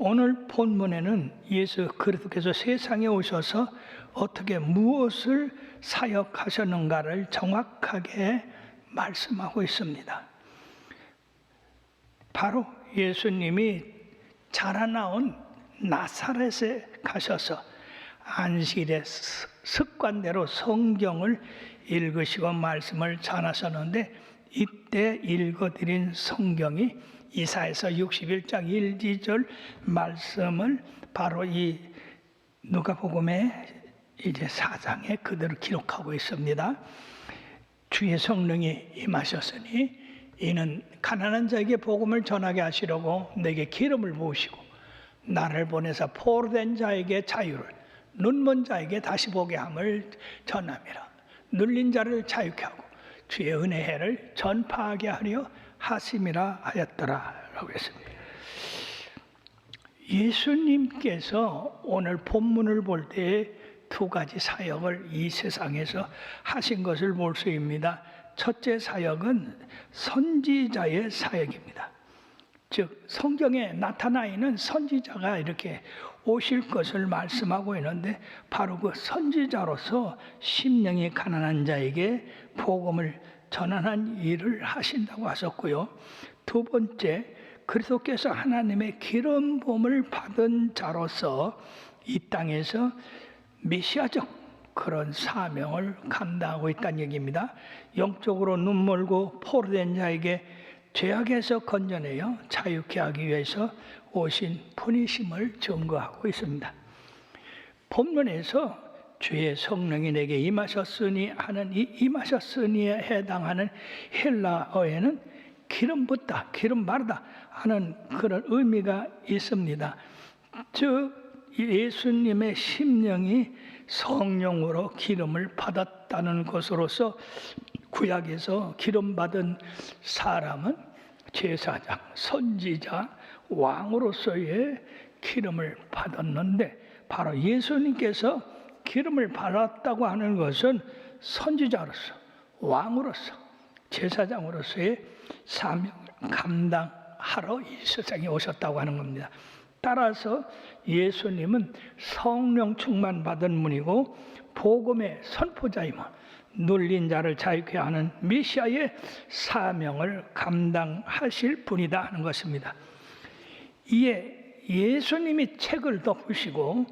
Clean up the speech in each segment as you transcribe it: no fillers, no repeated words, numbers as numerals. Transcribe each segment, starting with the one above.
오늘 본문에는 예수 그리스도께서 세상에 오셔서 어떻게 무엇을 사역하셨는가를 정확하게 말씀하고 있습니다. 바로 예수님이 자라나온 나사렛에 가셔서 안식일에 습관대로 성경을 읽으시고 말씀을 전하셨는데, 이때 읽어드린 성경이 이사야서 61장 1, 2절 말씀을 바로 이 누가복음의 이제 4장에 그대로 기록하고 있습니다. 주의 성령이 임하셨으니 이는 가난한 자에게 복음을 전하게 하시려고 내게 기름을 부으시고 나를 보내사 포로된 자에게 자유를, 눈먼 자에게 다시 보게 함을 전함이라. 눌린 자를 자유케 하고 주의 은혜의 해를 전파하게 하려 하심이라 하였더라 라고 했습니다. 예수님께서 오늘 본문을 볼 때 두 가지 사역을 이 세상에서 하신 것을 볼 수 있습니다. 첫째 사역은 선지자의 사역입니다. 즉 성경에 나타나 있는 선지자가 이렇게 오실 것을 말씀하고 있는데, 바로 그 선지자로서 심령이 가난한 자에게 복음을 전하는 일을 하신다고 하셨고요. 두 번째, 그리스도께서 하나님의 기름 부음을 받은 자로서 이 땅에서 메시아적 그런 사명을 감당하고 있다는 얘기입니다. 영적으로 눈멀고 포로된 자에게 죄악에서 건져내어 자유케 하기 위해서 오신 분이심을 증거하고 있습니다. 본문에서 주의 성령이 내게 임하셨으니 하는 이 임하셨으니에 해당하는 헬라어에는 기름 붓다, 기름 바르다 하는 그런 의미가 있습니다. 즉 예수님의 심령이 성령으로 기름을 받았다는 것으로서 구약에서 기름 받은 사람은 제사장, 선지자, 왕으로서의 기름을 받았는데, 바로 예수님께서 기름을 받았다고 하는 것은 선지자로서, 왕으로서, 제사장으로서의 사명을 감당하러 이 세상에 오셨다고 하는 겁니다. 따라서 예수님은 성령 충만 받은 분이고 복음의 선포자이며 눌린 자를 자유케 하는 메시아의 사명을 감당하실 분이다 하는 것입니다. 이에 예수님이 책을 덮으시고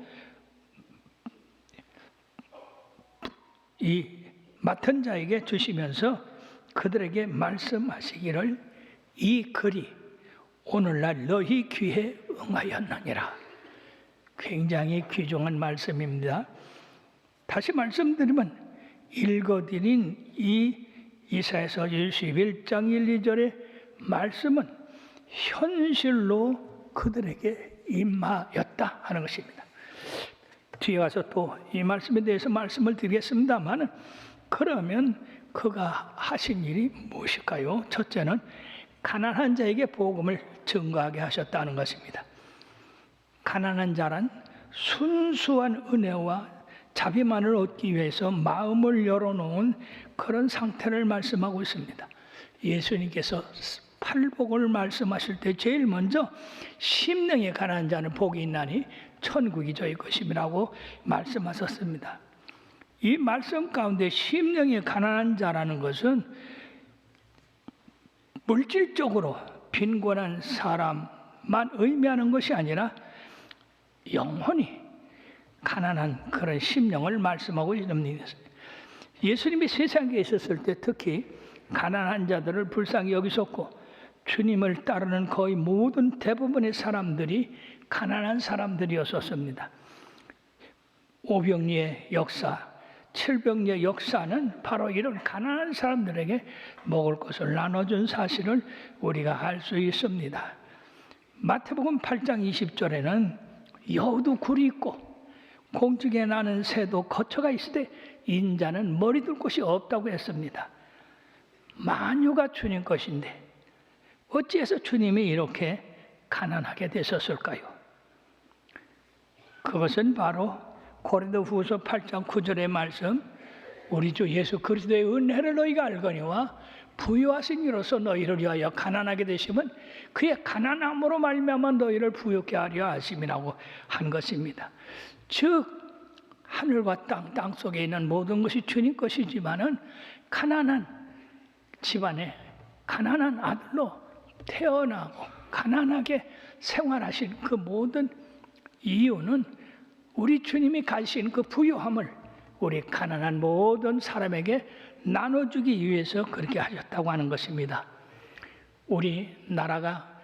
이 맡은 자에게 주시면서 그들에게 말씀하시기를 이 글이 오늘날 너희 귀에 응하였느니라. 굉장히 귀중한 말씀입니다. 다시 말씀드리면 읽어드린 이 이사야서 61장 1, 2절의 말씀은 현실로 그들에게 임하였다 하는 것입니다. 뒤에 가서 또 이 말씀에 대해서 말씀을 드리겠습니다만, 그러면 그가 하신 일이 무엇일까요? 첫째는 가난한 자에게 복음을 증거하게 하셨다는 것입니다. 가난한 자란 순수한 은혜와 자비만을 얻기 위해서 마음을 열어놓은 그런 상태를 말씀하고 있습니다. 예수님께서 팔복을 말씀하실 때 제일 먼저 심령이 가난한 자는 복이 있나니 천국이 저희 것임이라고 말씀하셨습니다. 이 말씀 가운데 심령이 가난한 자라는 것은 물질적으로 빈곤한 사람만 의미하는 것이 아니라 영혼이 가난한 그런 심령을 말씀하고 있습니다. 예수님이 세상에 있었을 때 특히 가난한 자들을 불쌍히 여기셨고, 주님을 따르는 거의 모든 대부분의 사람들이 가난한 사람들이었었습니다. 오병리의 역사, 칠병리의 역사는 바로 이런 가난한 사람들에게 먹을 것을 나눠준 사실을 우리가 알 수 있습니다. 마태복음 8장 20절에는 여우도 굴이 있고 공중에 나는 새도 거처가 있으되 인자는 머리 둘 곳이 없다고 했습니다. 만유가 주님 것인데 어찌해서 주님이 이렇게 가난하게 되셨을까요? 그것은 바로 고린도후서 8장 9절의 말씀, 우리 주 예수 그리스도의 은혜를 너희가 알거니와 부유하신 이로서 너희를 위하여 가난하게 되시면 그의 가난함으로 말미암아 너희를 부유케 하려 하심이라고 한 것입니다. 즉 하늘과 땅 속에 있는 모든 것이 주님 것이지만은 가난한 집안에 가난한 아들로 태어나고 가난하게 생활하신 그 모든 이유는 우리 주님이 가신 그 부유함을 우리 가난한 모든 사람에게 나눠주기 위해서 그렇게 하셨다고 하는 것입니다. 우리 나라가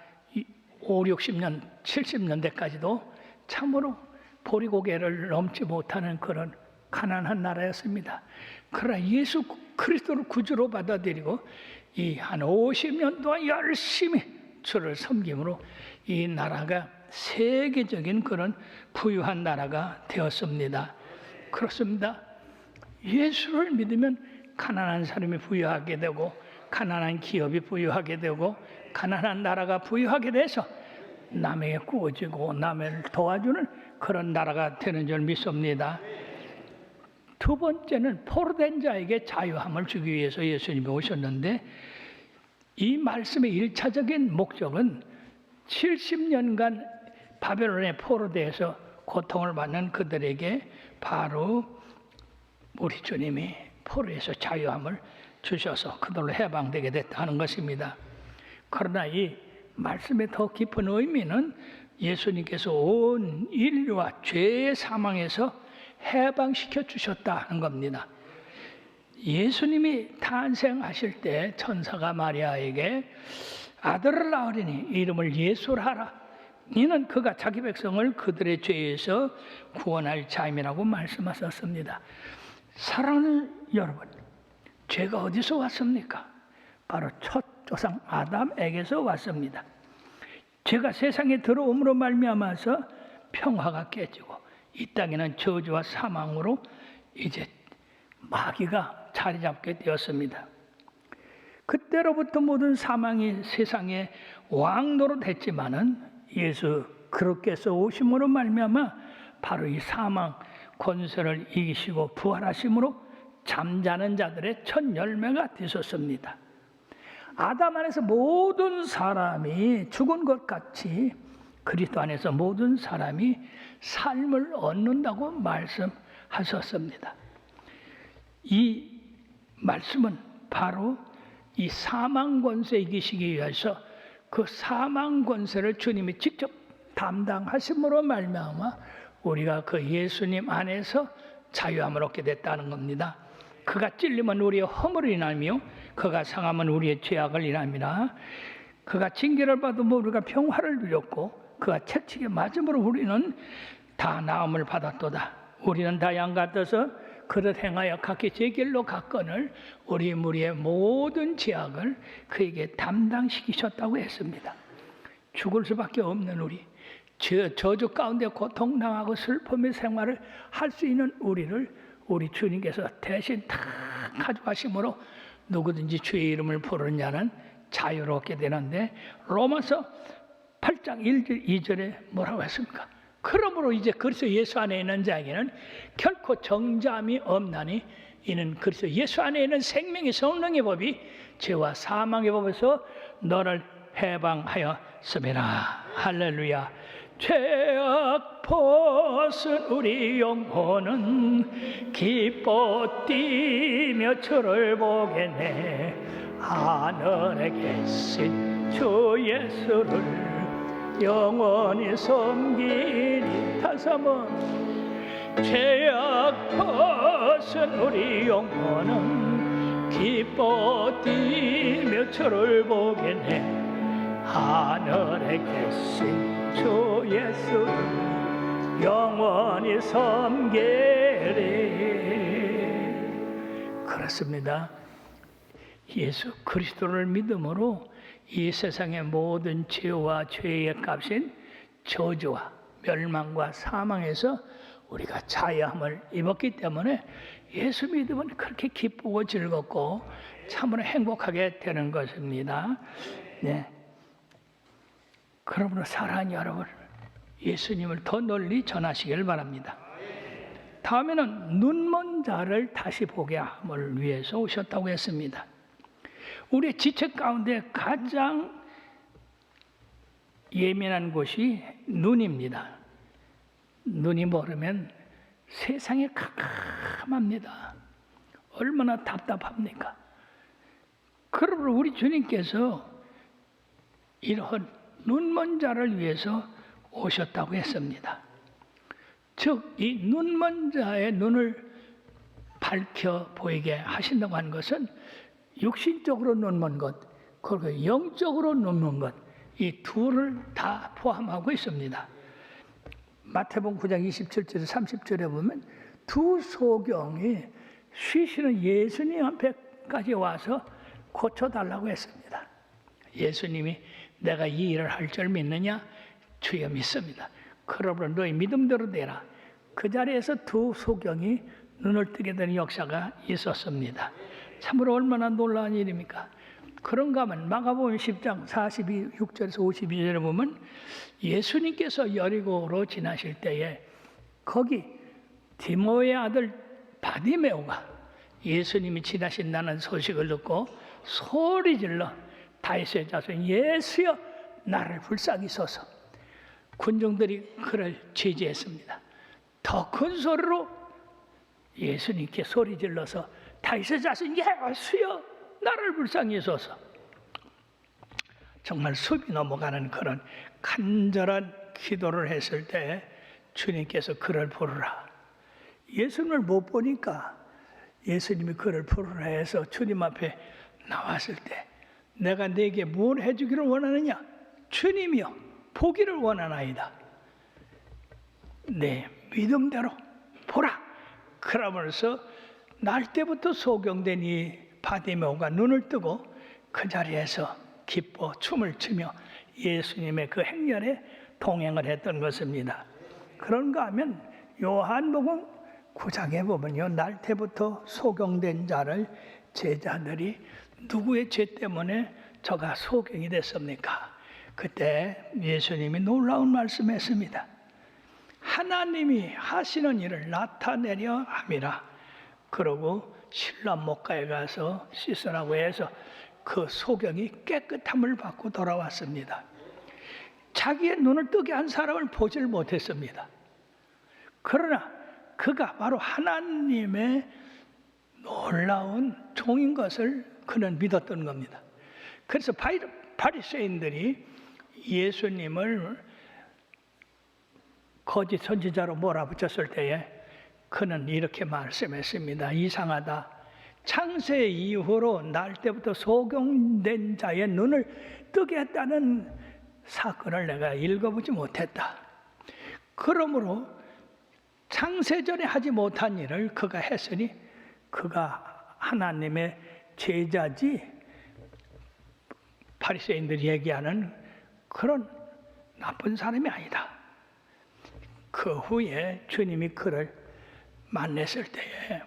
5, 60년, 70년대까지도 참으로 보리고개를 넘지 못하는 그런 가난한 나라였습니다. 그러나 예수 그리스도를 구주로 받아들이고 이 한 50년 동안 열심히 주를 섬김으로 이 나라가 세계적인 그런 부유한 나라가 되었습니다. 그렇습니다. 예수를 믿으면 가난한 사람이 부유하게 되고 가난한 기업이 부유하게 되고 가난한 나라가 부유하게 돼서 남에게 구워지고 남을 도와주는 그런 나라가 되는 줄 믿습니다. 두 번째는 포로된 자에게 자유함을 주기 위해서 예수님이 오셨는데 이 말씀의 1차적인 목적은 70년간 바벨론의 포로되어서 고통을 받는 그들에게 바로 우리 주님이 포로에서 자유함을 주셔서 그들로 해방되게 됐다는 것입니다. 그러나 이 말씀의 더 깊은 의미는 예수님께서 온 인류와 죄의 사망에서 해방시켜 주셨다는 겁니다. 예수님이 탄생하실 때 천사가 마리아에게 아들을 낳으리니 이름을 예수라 하라. 이는 그가 자기 백성을 그들의 죄에서 구원할 자임이라고 말씀하셨습니다. 사랑하는 여러분, 죄가 어디서 왔습니까? 바로 첫 조상 아담에게서 왔습니다. 죄가 세상에 들어옴으로 말미암아서 평화가 깨지고 이 땅에는 저주와 사망으로 이제 마귀가 자리 잡게 되었습니다. 그때로부터 모든 사망이 세상에 왕노릇했지만은 예수 그리스도께서 오심으로 말미암아 바로 이 사망 권세를 이기시고 부활하심으로 잠자는 자들의 첫 열매가 되셨습니다. 아담 안에서 모든 사람이 죽은 것 같이 그리스도 안에서 모든 사람이 삶을 얻는다고 말씀하셨습니다. 이 말씀은 바로 이 사망 권세 이기시기 위해서 그 사망 권세를 주님이 직접 담당하심으로 말미암아 우리가 그 예수님 안에서 자유함을 얻게 됐다는 겁니다. 그가 찔리면 우리의 허물을 인하며 그가 상하면 우리의 죄악을 인함이라. 그가 징계를 받으면 우리가 평화를 누렸고 그가 채찍에 맞음으로 우리는 다 나음을 받았도다. 우리는 다 양 같아서 그릇 행하여 각기 제 길로 갔거늘 우리 무리의 모든 죄악을 그에게 담당시키셨다고 했습니다. 죽을 수밖에 없는 우리, 저주 가운데 고통당하고 슬픔의 생활을 할 수 있는 우리를 우리 주님께서 대신 다 가져가심으로 누구든지 주의 이름을 부르는 자는 자유롭게 되는데 로마서 8장 2절에 뭐라고 했습니까? 그러므로 이제 그리스도 예수 안에 있는 자에게는 결코 정죄함이 없나니 이는 그리스도 예수 안에 있는 생명의 성령의 법이 죄와 사망의 법에서 너를 해방하였음이라. 할렐루야. 죄악 벗은 우리 영혼은 기뻐 뛰며 주를 보겠네. 하늘에 계신 주 예수를 영원히 섬기리. 다시 한번. 죄악 벗은 우리 영혼은 기뻐 뛰며 주를 보겠네. 하늘에 계신 주 예수를 영원히 섬기리. 그렇습니다. 예수 그리스도를 믿음으로 이 세상의 모든 죄와 죄의 값인 저주와 멸망과 사망에서 우리가 자유함을 입었기 때문에 예수 믿으면 그렇게 기쁘고 즐겁고 참으로 행복하게 되는 것입니다. 네. 그러므로 사랑하는 여러분, 예수님을 더 널리 전하시길 바랍니다. 다음에는 눈먼 자를 다시 보게 함을 위해서 오셨다고 했습니다. 우리의 지체 가운데 가장 예민한 곳이 눈입니다. 눈이 멀으면 세상에 캄캄합니다. 얼마나 답답합니까? 그러므로 우리 주님께서 이러한 눈먼 자를 위해서 오셨다고 했습니다. 즉, 이 눈먼 자의 눈을 밝혀 보이게 하신다고 하는 것은 육신적으로 눈먼 것, 그리고 영적으로 눈먼 것, 이 둘을 다 포함하고 있습니다. 마태복음 9장 27절에서 30절에 보면 두 소경이 쉬시는 예수님 앞에까지 와서 고쳐달라고 했습니다. 예수님이 내가 이 일을 할 줄 믿느냐? 주여 믿습니다. 그러므로 너희 믿음대로 되라. 그 자리에서 두 소경이 눈을 뜨게 되는 역사가 있었습니다. 참으로 얼마나 놀라운 일입니까? 그런가 하면 마가복음 10장 46절에서 52절에 보면 예수님께서 여리고로 지나실 때에 거기 디모의 아들 바디메오가 예수님이 지나신다는 소식을 듣고 소리질러 다윗의 자손 예수여 나를 불쌍히소서. 군중들이 그를 제지했습니다. 더 큰 소리로 예수님께 소리질러서 다윗의 자손 예수여 나를 불쌍히 소서. 정말 숲이 넘어가는 그런 간절한 기도를 했을 때 주님께서 그를 부르라. 예수님을 못 보니까 예수님이 그를 부르라 해서 주님 앞에 나왔을 때 내가 네게 뭘 해주기를 원하느냐? 주님이여 보기를 원하나이다. 내 믿음대로 보라. 그러면서 날 때부터 소경된 이 바디메오가 눈을 뜨고 그 자리에서 기뻐 춤을 추며 예수님의 그 행렬에 동행을 했던 것입니다. 그런가 하면 요한복음 9장에 보면요, 날 때부터 소경된 자를 제자들이 누구의 죄 때문에 저가 소경이 됐습니까? 그때 예수님이 놀라운 말씀했습니다. 하나님이 하시는 일을 나타내려 함이라. 그러고 신라 목가에 가서 씻으라고 해서 그 소경이 깨끗함을 받고 돌아왔습니다. 자기의 눈을 뜨게 한 사람을 보질 못했습니다. 그러나 그가 바로 하나님의 놀라운 종인 것을 그는 믿었던 겁니다. 그래서 바리새인들이 예수님을 거짓 선지자로 몰아붙였을 때에 그는 이렇게 말씀했습니다. 이상하다. 창세 이후로 날 때부터 소경된 자의 눈을 뜨게 했다는 사건을 내가 읽어보지 못했다. 그러므로 창세전에 하지 못한 일을 그가 했으니 그가 하나님의 제자지 바리새인들이 얘기하는 그런 나쁜 사람이 아니다. 그 후에 주님이 그를 만났을 때에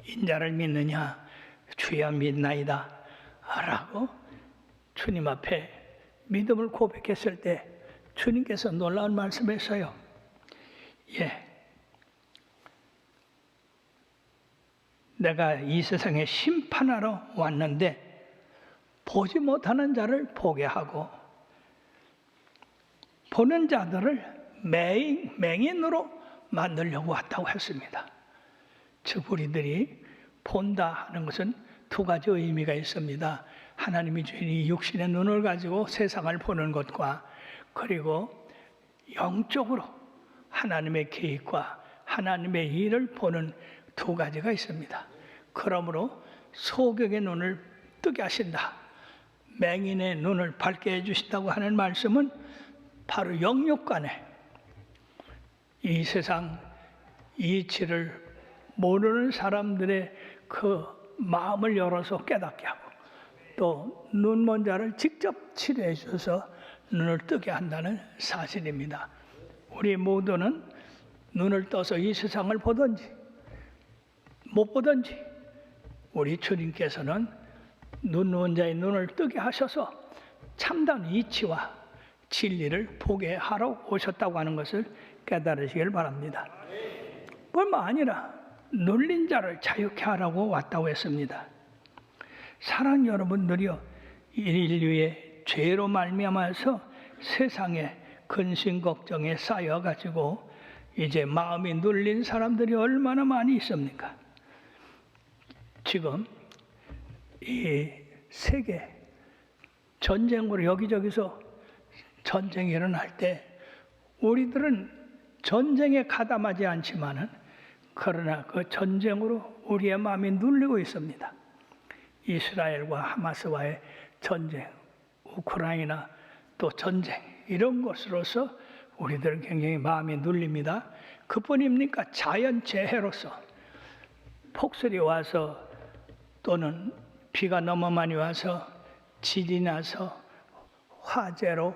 인자를 믿느냐? 주야 믿나이다 라고 주님 앞에 믿음을 고백했을 때 주님께서 놀라운 말씀했어요. 내가 이 세상에 심판하러 왔는데 보지 못하는 자를 보게 하고 보는 자들을 맹인으로 만들려고 왔다고 했습니다. 즉 우리들이 본다 하는 것은 두 가지 의미가 있습니다. 하나님이 주신 이 육신의 눈을 가지고 세상을 보는 것과 그리고 영적으로 하나님의 계획과 하나님의 일을 보는 두 가지가 있습니다. 그러므로 소경의 눈을 뜨게 하신다. 맹인의 눈을 밝게 해주신다고 하는 말씀은 바로 영육간에 이 세상 이치를 모르는 사람들의 그 마음을 열어서 깨닫게 하고 또 눈먼 자를 직접 치료해 주셔서 눈을 뜨게 한다는 사실입니다. 우리 모두는 눈을 떠서 이 세상을 보든지 못 보든지 우리 주님께서는 눈먼 자의 눈을 뜨게 하셔서 참다운 이치와 진리를 보게 하러 오셨다고 하는 것을 깨달으시길 바랍니다. 뿐만 아니라 눌린 자를 자유케 하라고 왔다고 했습니다. 사랑하는 여러분들이요, 인류의 죄로 말미암아서 세상에 근심 걱정에 쌓여가지고 이제 마음이 눌린 사람들이 얼마나 많이 있습니까? 지금 이 세계 전쟁으로 여기저기서 전쟁이 일어날 때 우리들은 전쟁에 가담하지 않지만은 그러나 그 전쟁으로 우리의 마음이 눌리고 있습니다. 이스라엘과 하마스와의 전쟁, 우크라이나 또 전쟁, 이런 것으로서 우리들은 굉장히 마음이 눌립니다. 그뿐입니까? 자연재해로서 폭설이 와서 또는 비가 너무 많이 와서 질이 나서 화재로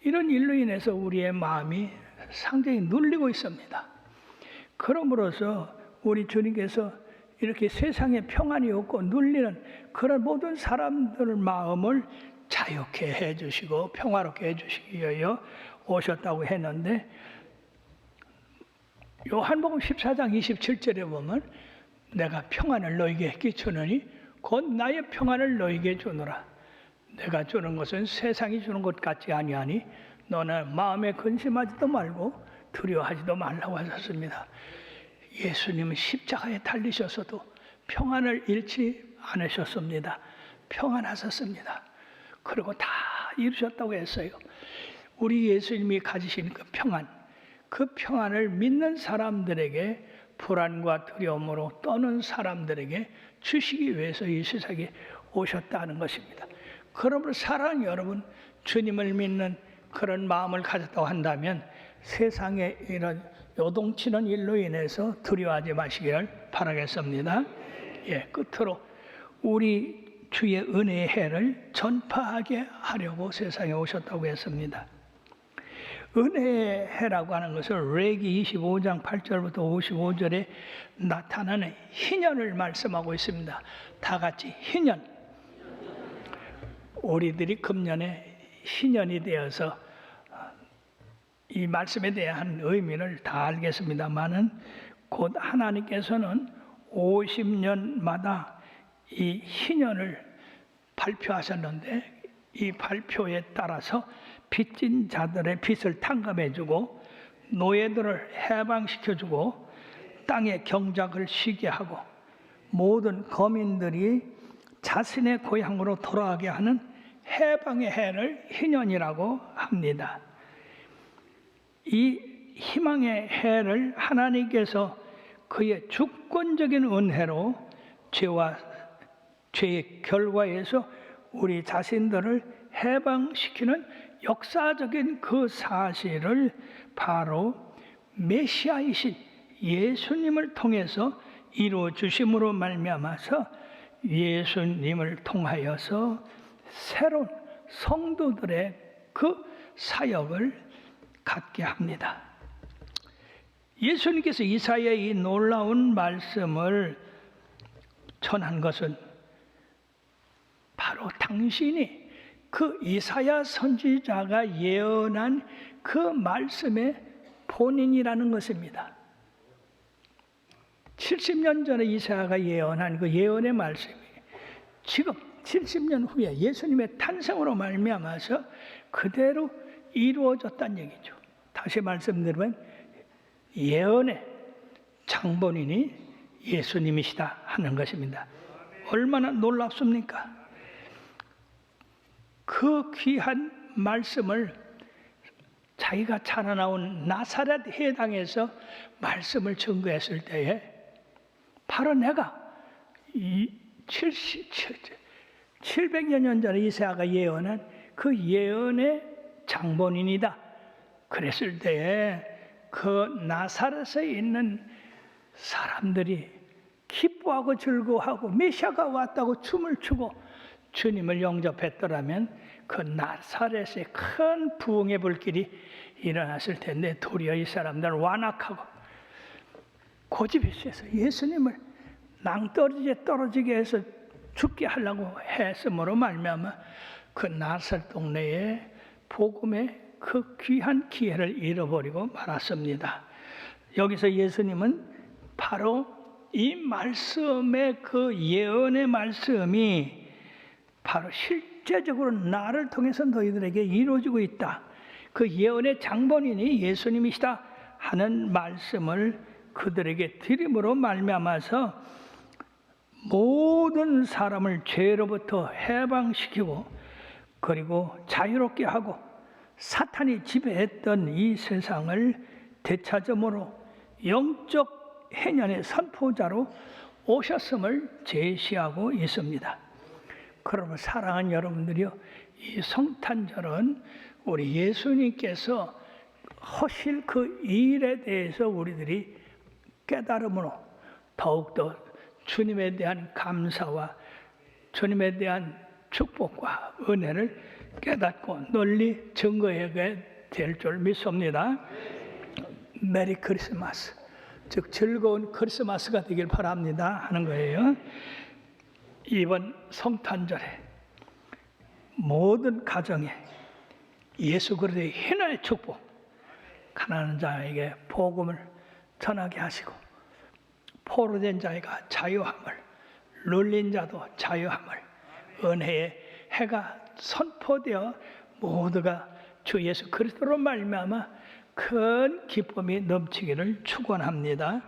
이런 일로 인해서 우리의 마음이 상당히 눌리고 있습니다. 그러므로서 우리 주님께서 이렇게 세상에 평안이 없고 눌리는 그런 모든 사람들 마음을 자유케 해주시고 평화롭게 해주시기 위하여 오셨다고 했는데, 요한복음 14장 27절에 보면 내가 평안을 너에게 끼치느니 곧 나의 평안을 너에게 주노라. 내가 주는 것은 세상이 주는 것 같지 아니하니 너는 마음에 근심하지도 말고 두려워하지도 말라고 하셨습니다. 예수님은 십자가에 달리셔서도 평안을 잃지 않으셨습니다. 평안하셨습니다. 그리고 다 이루셨다고 했어요. 우리 예수님이 가지신 그 평안, 그 평안을 믿는 사람들에게, 불안과 두려움으로 떠는 사람들에게 주시기 위해서 이 세상에 오셨다는 것입니다. 그러므로 사랑하는 여러분, 주님을 믿는 그런 마음을 가졌다고 한다면 세상에 이런 요동치는 일로 인해서 두려워하지 마시기를 바라겠습니다. 끝으로 우리 주의 은혜의 해를 전파하게 하려고 세상에 오셨다고 했습니다. 은혜의 해라고 하는 것을 레기 25장 8절부터 55절에 나타나는 희년을 말씀하고 있습니다. 다 같이 희년. 우리들이 금년에 희년이 되어서 이 말씀에 대한 의미를 다 알겠습니다만은 곧 하나님께서는 50년마다 이 희년을 발표하셨는데 이 발표에 따라서 빚진 자들의 빚을 탕감해주고 노예들을 해방시켜주고 땅의 경작을 쉬게 하고 모든 거민들이 자신의 고향으로 돌아가게 하는 해방의 해를 희년이라고 합니다. 이 희망의 해를 하나님께서 그의 주권적인 은혜로 죄의 결과에서 우리 자신들을 해방시키는 역사적인 그 사실을 바로 메시아이신 예수님을 통해서 이루어 주심으로 말미암아서 예수님을 통하여서 새로운 성도들의 그 사역을 갖게 합니다. 예수님께서 이사야의 이 놀라운 말씀을 전한 것은 바로 당신이 그 이사야 선지자가 예언한 그 말씀의 본인이라는 것입니다. 70년 전에 이사야가 예언한 그 예언의 말씀이 지금 70년 후에 예수님의 탄생으로 말미암아서 그대로 이루어졌다는 얘기죠. 다시 말씀드리면 예언의 장본인이 예수님이시다 하는 것입니다. 얼마나 놀랍습니까? 그 귀한 말씀을 자기가 자라나온 나사렛 해당에서 말씀을 증거했을 때에 바로 내가 700여 년 전에 이사야가 예언한 그 예언의 장본인이다 그랬을 때에 그 나사렛에 있는 사람들이 기뻐하고 즐거워하고 메시아가 왔다고 춤을 추고 주님을 영접했더라면 그 나사렛에 큰 부흥의 불길이 일어났을 텐데 도리어 이 사람들은 완악하고 고집이 세서 예수님을 낭떠러지에 떨어지게 해서 죽게 하려고 했으므로 말미암아 그 나사렛 동네에 복음의 그 귀한 기회를 잃어버리고 말았습니다. 여기서 예수님은 바로 이 말씀의 그 예언의 말씀이 바로 실제적으로 나를 통해서 너희들에게 이루어지고 있다. 그 예언의 장본인이 예수님이시다 하는 말씀을 그들에게 드림으로 말미암아서 모든 사람을 죄로부터 해방시키고 그리고 자유롭게 하고 사탄이 지배했던 이 세상을 되찾음으로 영적 해년의 선포자로 오셨음을 제시하고 있습니다. 그러면 사랑하는 여러분들이요, 이 성탄절은 우리 예수님께서 하실 그 일에 대해서 우리들이 깨달음으로 더욱더 주님에 대한 감사와 주님에 대한 축복과 은혜를 깨닫고 널리 증거하게 될 줄 믿습니다. 메리 크리스마스, 즉 즐거운 크리스마스가 되길 바랍니다 하는 거예요. 이번 성탄절에 모든 가정에 예수 그리스도의 희나의 축복, 가난한 자에게 복음을 전하게 하시고 포로된 자에게 자유함을, 눌린 자도 자유함을, 은혜의 해가 선포되어 모두가 주 예수 그리스도로 말미암아 큰 기쁨이 넘치기를 축원합니다.